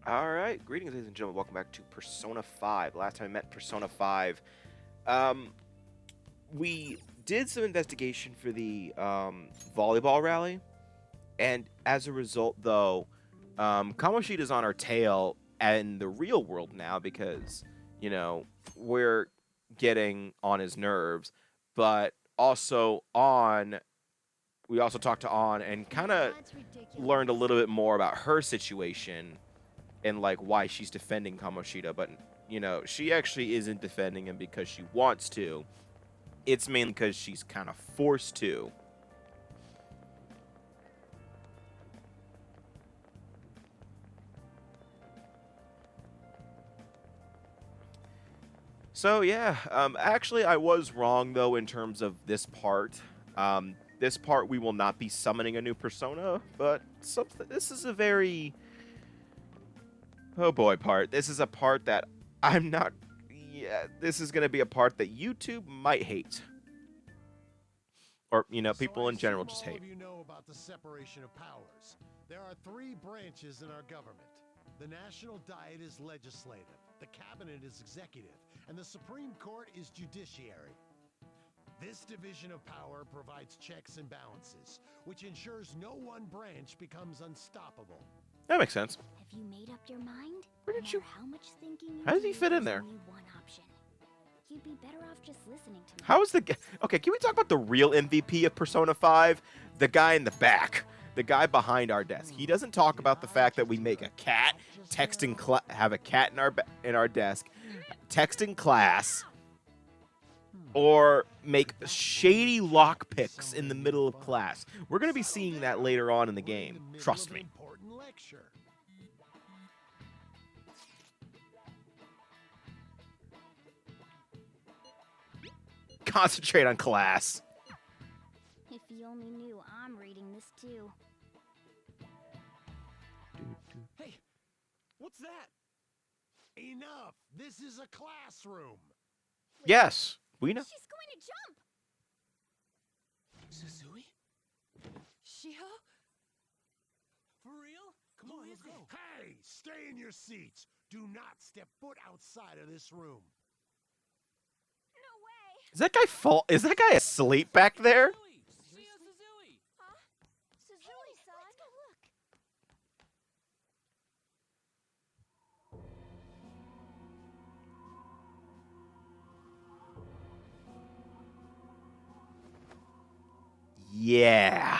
Alright, greetings ladies and gentlemen, welcome back to Persona 5. Last time I met Persona 5, we did some investigation for the volleyball rally, and as a result though, Kamoshida's on our tail in the real world now because, you know, we're getting on his nerves, but also we also talked to On and kind of learned a little bit more about her situation and like why she's defending Kamoshida, but you know, she actually isn't defending him because she wants to. It's mainly because she's kind of forced to. So yeah, actually I was wrong though in terms of this part. This part we will not be summoning a new persona, but this is a very oh boy part. This is a part that I'm not... Yeah, this is going to be a part that YouTube might hate. Or, you know, people in general just hate. All of you know about the separation of powers. There are three branches in our government. The National Diet is legislative, the Cabinet is executive, and the Supreme Court is judiciary. This division of power provides checks and balances, which ensures no one branch becomes unstoppable. That makes sense. Have you made up your mind? Where did you... How much thinking you How does he do, fit in there's there? only one option. You'd be better off just listening to me. How is the... Okay, can we talk about the real MVP of Persona 5? The guy in the back. The guy behind our desk. He doesn't talk about the fact that we make a cat, have a cat in our desk, text in class, or make shady lockpicks in the middle of class. We're going to be seeing that later on in the game. Trust me. Concentrate on class. If you only knew I'm reading this too. Hey, what's that? Enough! This is a classroom! Yes, we know. She's going to jump! Suzui? Shiho? For real? Come on, let's go. Hey! Stay in your seats! Do not step foot outside of this room. No way! Is that guy Is that guy asleep back there? Suzui! Huh? Suzui-san? Let's go look. Yeah.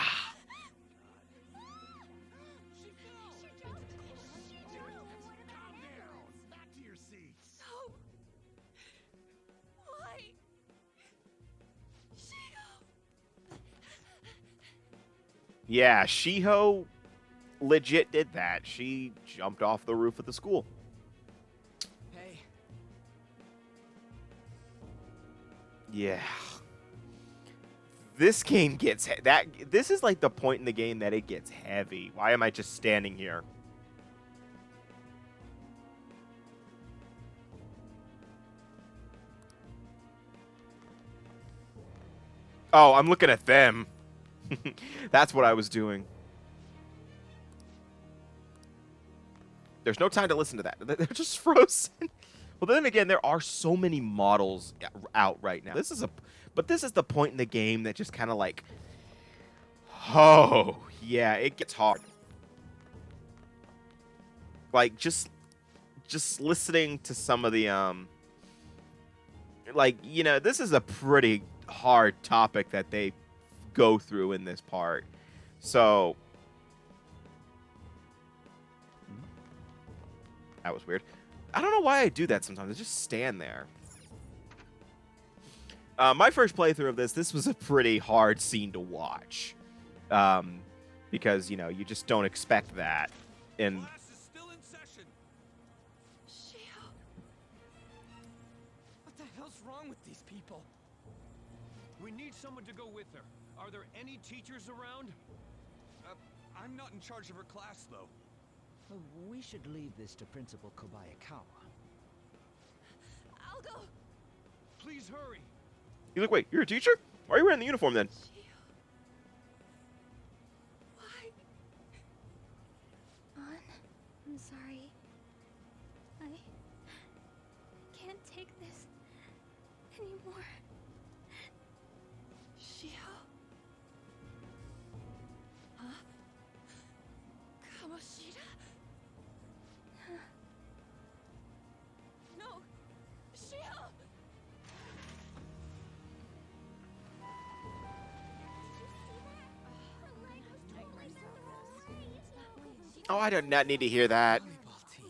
Calm down! Back to your seats! No! Why? Shiho! Yeah, Shiho legit did that. She jumped off the roof of the school. Hey. Yeah. This game gets this is like the point in the game that it gets heavy. Why am I just standing here? Oh, I'm looking at them. That's what I was doing. There's no time to listen to that. They're just frozen. Well, then again, there are so many models out right now. But this is the point in the game that just kind of like, oh, yeah, it gets hard. Like, just listening to some of the, like, you know, this is a pretty hard topic that they go through in this part. So, that was weird. I don't know why I do that sometimes. I just stand there. My first playthrough of this was a pretty hard scene to watch. Because, you know, you just don't expect that. And Class is still in session. Shiho! What the hell's wrong with these people? We need someone to go with her. Are there any teachers around? I'm not in charge of her class, though. We should leave this to Principal Kobayakawa. I'll go. Please hurry. you look, wait, you're a teacher? Why are you wearing the uniform then? Why? I'm sorry. I can't take this anymore. Shio? Huh? Kamoshida? No! Shio! Oh, I do not need to hear that. Volleyball team.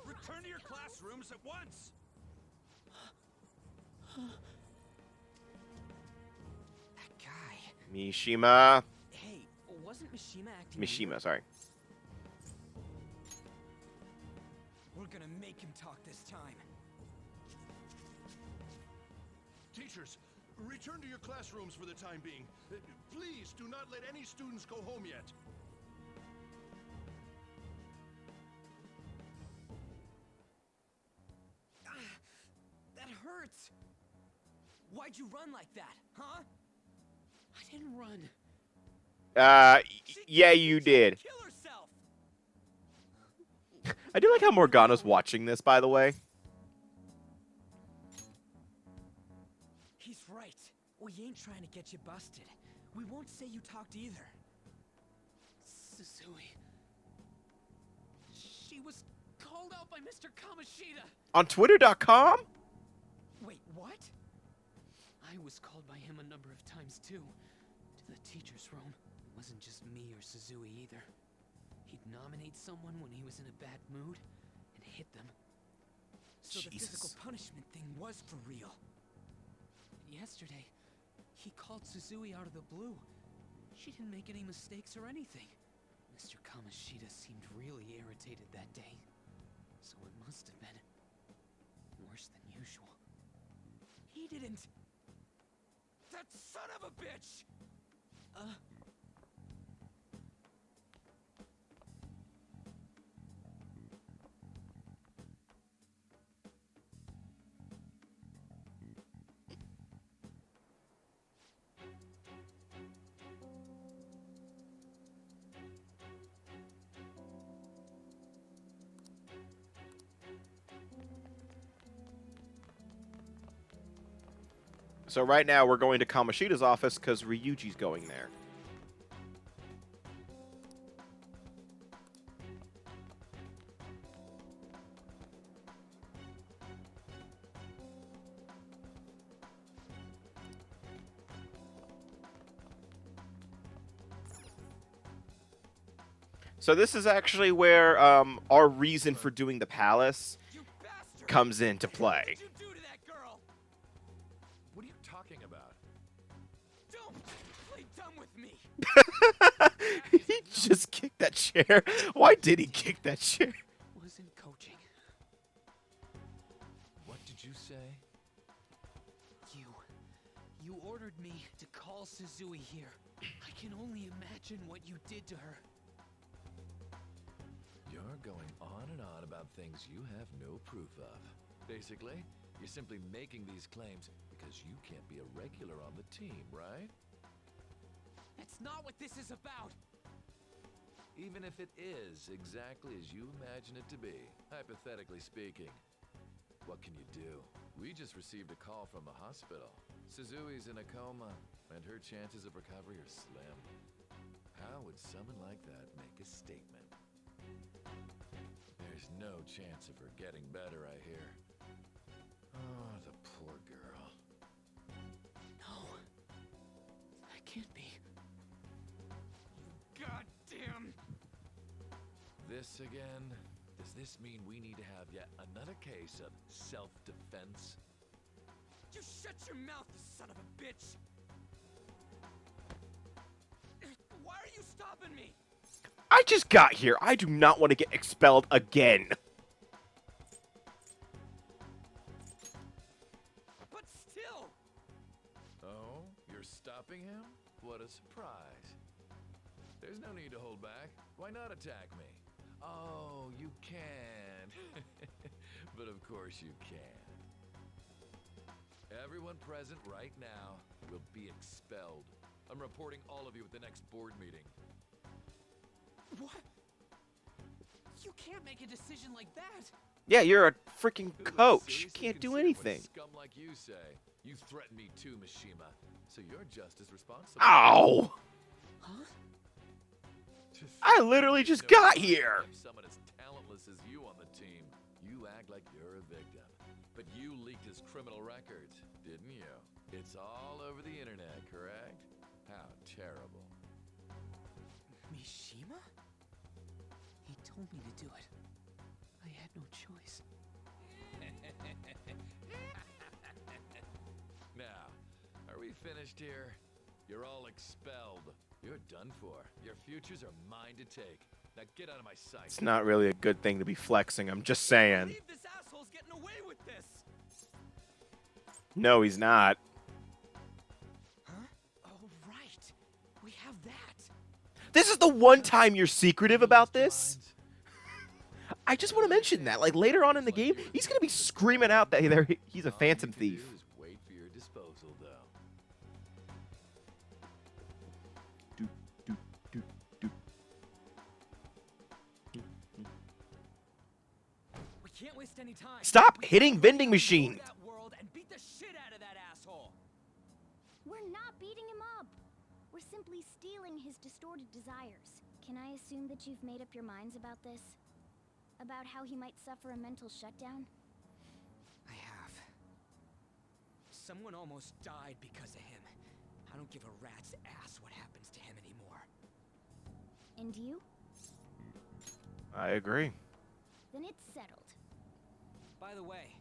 Return to your classrooms at once! That guy. Mishima. Hey, wasn't Mishima acting Mishima, weird? sorry. We're gonna make him talk this time. Teachers, return to your classrooms for the time being. Please do not let any students go home yet. That hurts. Why'd you run like that, huh? I didn't run. Yeah, you did. Kill herself. I do like how Morgana's watching this, by the way. He's right. We ain't trying to get you busted. We won't say you talked either. Susui. She was called out by Mr. Kamoshida. On Twitter.com? Wait, what? I was called by him a number of times too. To the teacher's room. It wasn't just me or Susui either. He'd nominate someone when he was in a bad mood and hit them. So the physical Jesus. punishment thing was for real. Yesterday, he called Susui out of the blue. She didn't make any mistakes or anything. Mr. Kamoshida seemed really irritated that day. So it must have been worse than usual. He didn't. That son of a bitch! So right now we're going to Kamoshida's office because Ryuji's going there. So this is actually where our reason for doing the palace You bastard! comes into What play. did you do to that girl? What are you talking about? Don't play dumb with me! He just kicked that chair. Why did he kick that chair? Wasn't coaching. What did you say? You ordered me to call Susui here. I can only imagine what you did to her. You're going on and on about things you have no proof of. Basically, you're simply making these claims because you can't be a regular on the team, right? That's not what this is about. Even if it is exactly as you imagine it to be, hypothetically speaking. What can you do? We just received a call from the hospital. Suzui's in a coma, and her chances of recovery are slim. How would someone like that make a statement? There's no chance of her getting better, I hear. Oh, the poor girl. No. That can't be. Goddamn! This again? Does this mean we need to have yet another case of self-defense? You shut your mouth, you son of a bitch! Why are you stopping me? I just got here. I do not want to get expelled again. But still! Oh, you're stopping him? What a surprise. There's no need to hold back. Why not attack me? Oh, you can. But of course you can. Everyone present right now will be expelled. I'm reporting all of you at the next board meeting. What? You can't make a decision like that. Yeah, you're a freaking Who would coach. You seriously can't do consider anything. What scum like you say. You threatened me too, Mishima. So you're just as responsible. Ow! Huh? I literally just got here. Have someone as talentless as you on the team. You act like you're a victim. But you leaked his criminal records, didn't you? It's all over the internet, correct? How terrible. Mishima? He told me to do it. I had no choice. Now, are we finished here? You're all expelled. You're done for. Your futures are mine to take. Now get out of my sight. It's not really a good thing to be flexing. I'm just I saying. believe this asshole's getting away with this. No, he's not. Huh? Oh, right. We have that. This is the one time you're secretive about this. I just want to mention that. Like, later on in the game, he's going to be screaming out that he's a All phantom you can thief. do is wait for your disposal, though. Doop, doop, doop, doop. We can't waste any time. Stop hitting vending machine. That world and beat the shit out of that asshole. We're not beating him up. We're simply stealing his distorted desires. Can I assume that you've made up your minds about this? About how he might suffer a mental shutdown? I have. Someone almost died because of him. I don't give a rat's ass what happens to him anymore. And you? I agree. Then it's settled. By the way,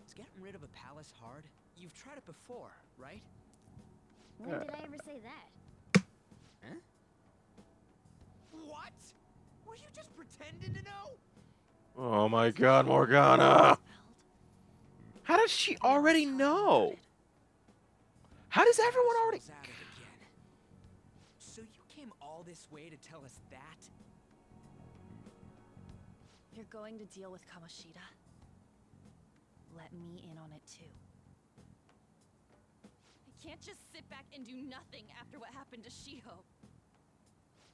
is getting rid of a palace hard? You've tried it before, right? When did I ever say that? Huh? What? Were you just pretending to know? Oh my god, Morgana. How does she already know? How does everyone already... Asshole's at it again. So you came all this way to tell us that? You're going to deal with Kamoshida? Let me in on it too. I can't just sit back and do nothing after what happened to Shiho.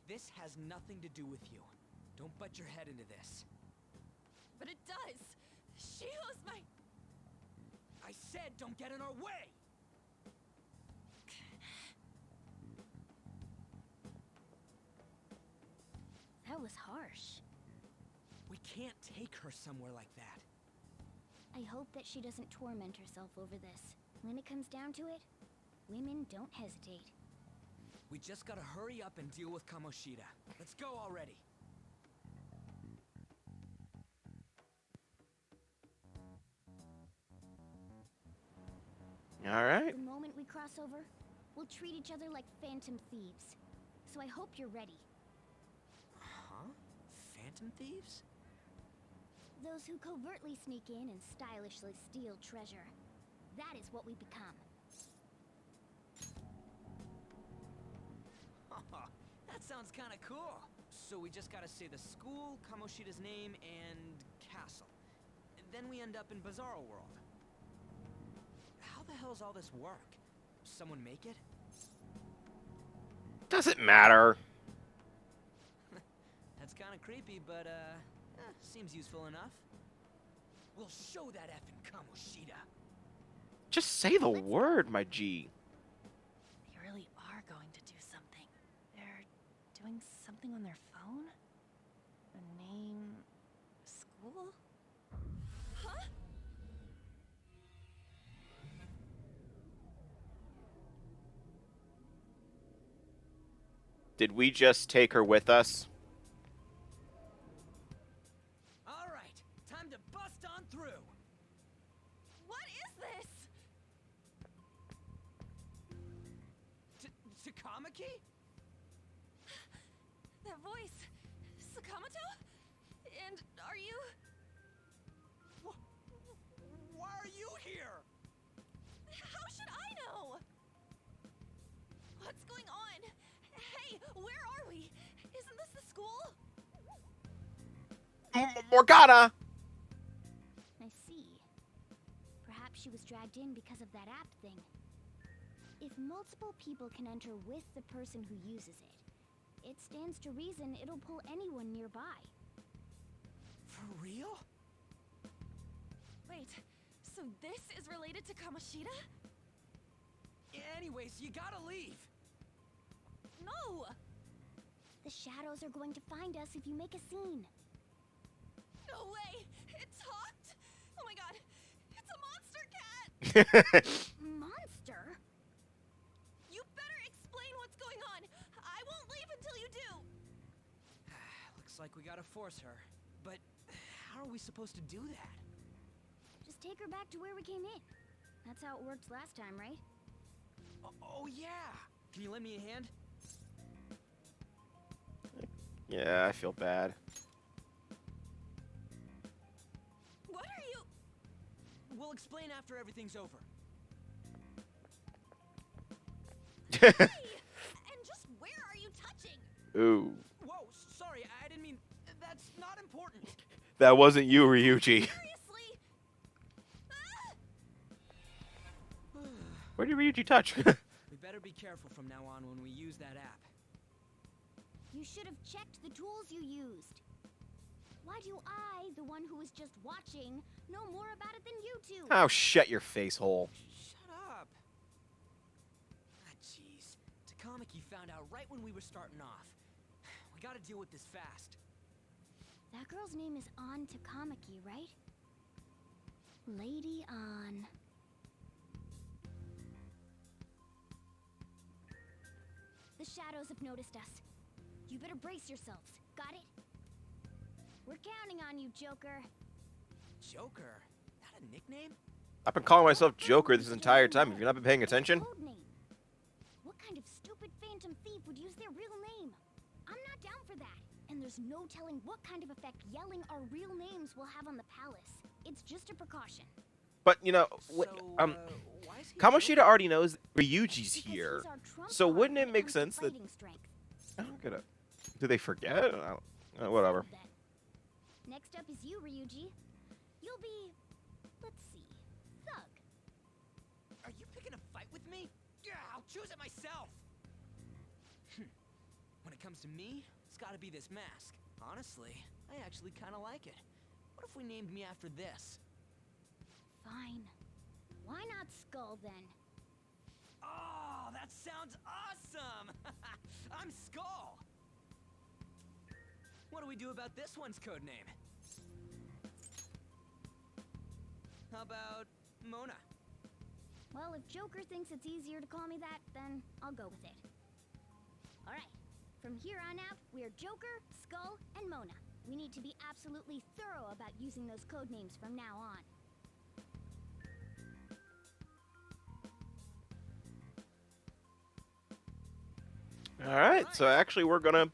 This has nothing to do with you. Don't butt your head into this. But it does! Shiho's my... I said don't get in our way! That was harsh. We can't take her somewhere like that. I hope that she doesn't torment herself over this. When it comes down to it, women don't hesitate. We just gotta hurry up and deal with Kamoshida. Let's go already. Alright. The moment we cross over, we'll treat each other like phantom thieves. So I hope you're ready. Huh? Phantom thieves? Those who covertly sneak in and stylishly steal treasure. That is what we become. That sounds kinda cool. So we just gotta say the school, Kamoshida's name, and castle. And then we end up in Bizarro World. How the hell's all this work? Someone make it? Doesn't matter. That's kinda creepy, but seems useful enough. We'll show that effing Kamoshida. Just say the word, my G. They really are going to do something. They're doing something on their phone? A name... school? Huh? Did we just take her with us? All right, time to bust on through. What is this? Takamaki? That voice... Sakamoto? And are you... Why are you here? How should I know? What's going on? Hey, where are we? Isn't this the school? Morgana! I see. Perhaps she was dragged in because of that app thing. If multiple people can enter with the person who uses it, it stands to reason it'll pull anyone nearby. For real? Wait, so this is related to Kamoshida? Anyways, you gotta leave. No! The shadows are going to find us if you make a scene. No way! It talked! Oh my god! It's a monster cat! Monster? You better explain what's going on! I won't leave until you do! Looks like we gotta force her. But how are we supposed to do that? Just take her back to where we came in. That's how it worked last time, right? Oh yeah! Can you lend me a hand? Yeah, I feel bad. What are you? We'll explain after everything's over. Hey! And just where are you touching? Ooh. Whoa, sorry, I didn't mean... That's not important. That wasn't you, Ryuji. Seriously? Ah! Where did Ryuji touch? We better be careful from now on when we use that app. You should have checked the tools you used. Why do I, the one who was just watching, know more about it than you two? Oh, shut your face hole. Shut up. Ah, jeez. Takamaki found out right when we were starting off. We gotta deal with this fast. That girl's name is An Takamaki, right? Lady An. The shadows have noticed us. You better brace yourselves. Got it? We're counting on you, Joker. Joker? That a nickname? I've been calling myself Joker this entire time. Have you not been paying attention? Code name. What kind of stupid phantom thief would use their real name? I'm not down for that. And there's no telling what kind of effect yelling our real names will have on the palace. It's just a precaution. But, you know, Why is he Kamoshida already knows Ryuji's Because here. he's our trump So card wouldn't when it make comes to sense that... fighting strength. I don't get it. Do they forget? I don't, whatever. Then. Next up is you, Ryuji. You'll be, let's see, Thug. Are you picking a fight with me? Yeah, I'll choose it myself. When it comes to me, it's gotta be this mask. Honestly, I actually kinda like it. What if we named me after this? Fine. Why not Skull then? Oh, that sounds awesome! I'm Skull! What do we do about this one's code name? How about Mona? Well, if Joker thinks it's easier to call me that, then I'll go with it. Alright, from here on out, we're Joker, Skull, and Mona. We need to be absolutely thorough about using those code names from now on. Alright, so actually we're gonna...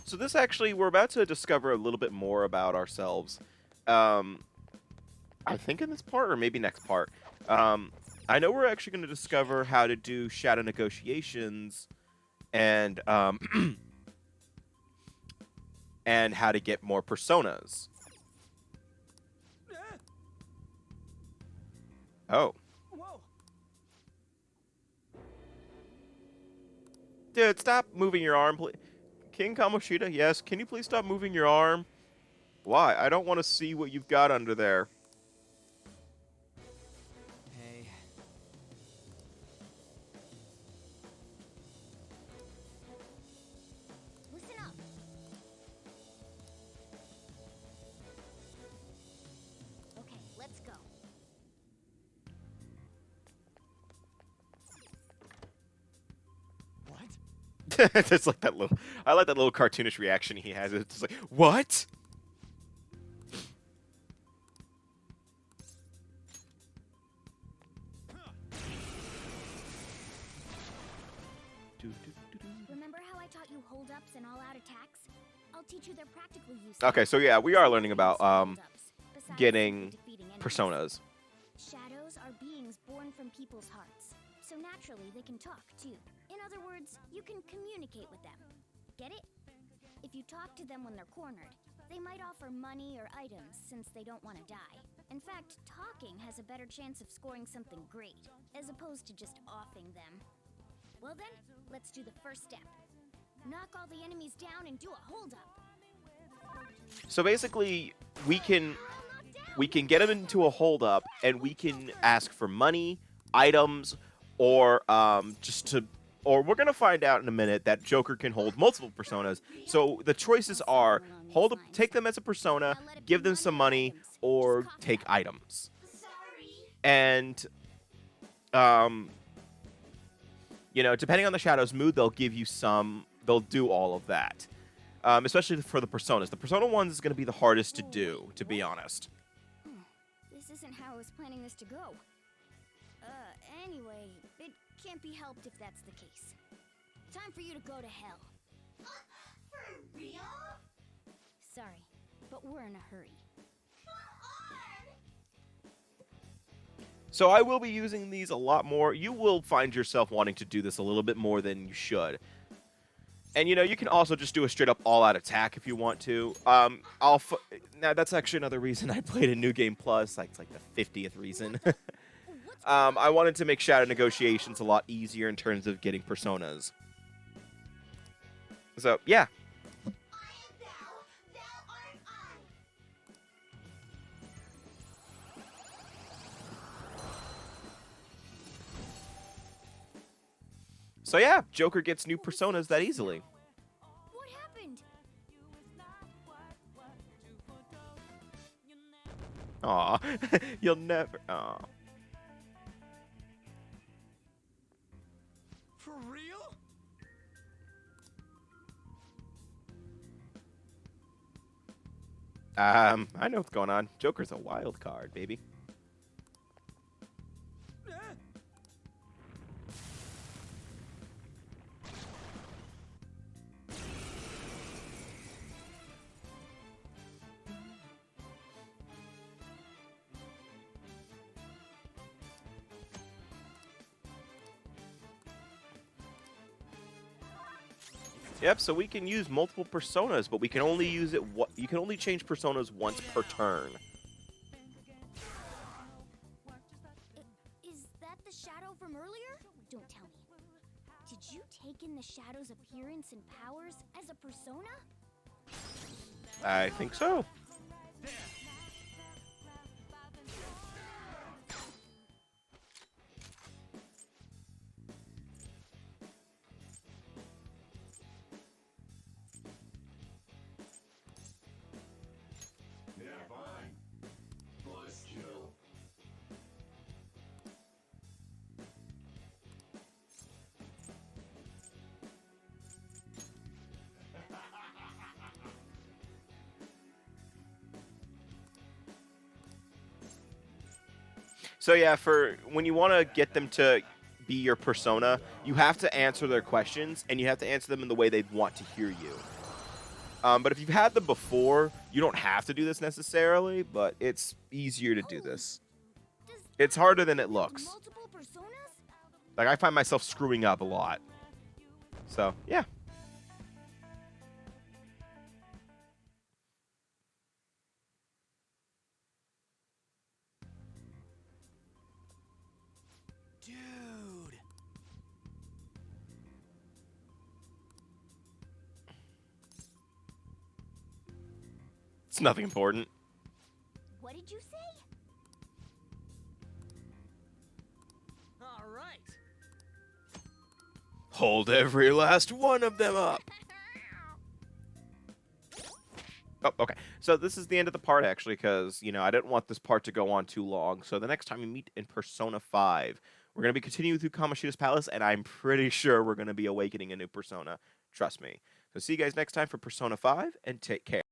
So this actually, we're about to discover a little bit more about ourselves. I think in this part, or maybe next part. I know we're actually going to discover how to do shadow negotiations and and how to get more personas. Oh. Whoa! Dude, stop moving your arm, please. King Kamoshida, yes. Can you please stop moving your arm? Why? I don't want to see what you've got under there. Hey. Listen up. Okay, let's go. What? It's like that little... I like that little cartoonish reaction he has. It's just like, what? Remember how I taught you hold-ups and all-out attacks? I'll teach you their practical use. Okay, so yeah, we are learning about Hold-ups, besides getting simply defeating enemies. personas. Shadows are beings born from people's hearts, so naturally they can talk too. In other words, you can communicate with them. Get it? If you talk to them when they're cornered, they might offer money or items since they don't want to die. In fact, talking has a better chance of scoring something great, as opposed to just offing them. Well then, let's do the first step. Knock all the enemies down and do a hold-up. So basically, we can get them into a holdup, and we can ask for money, items, or or we're gonna find out in a minute that Joker can hold multiple personas. So the choices are take them as a persona, give them some money, or take items. And depending on the Shadow's mood, they'll give you some. They'll do all of that. Especially for the personas. The persona ones is going to be the hardest to do, to be honest. This isn't how I was planning this to go. Anyway, it can't be helped if that's the case. Time for you to go to hell. For real? Sorry, but we're in a hurry. So I will be using these a lot more. You will find yourself wanting to do this a little bit more than you should. And, you can also just do a straight-up all-out attack if you want to. Now, that's actually another reason I played a New Game Plus. It's like the 50th reason. I wanted to make Shadow Negotiations a lot easier in terms of getting personas. So, yeah. I am thou art I. So, yeah, Joker gets new personas that easily. What happened? Aw, you'll never. Aw. For real? I know what's going on. Joker's a wild card, baby. Yep, so we can use multiple personas, but we can only use it. You can only change personas once per turn. Is that the Shadow from earlier? Don't tell me. Did you take in the Shadow's appearance and powers as a persona? I think so. So yeah, for when you want to get them to be your persona, you have to answer their questions, and you have to answer them in the way they want to hear you. But if you've had them before, you don't have to do this necessarily, but it's easier to do this. It's harder than it looks. Multiple personas? Like, I find myself screwing up a lot. So, yeah. Dude. It's nothing important. What did you say? All right. Hold every last one of them up. Oh, okay. So this is the end of the part, actually, because, I didn't want this part to go on too long. So the next time we meet in Persona 5, we're going to be continuing through Kamoshida's Palace, and I'm pretty sure we're going to be awakening a new Persona. Trust me. So see you guys next time for Persona 5, and take care.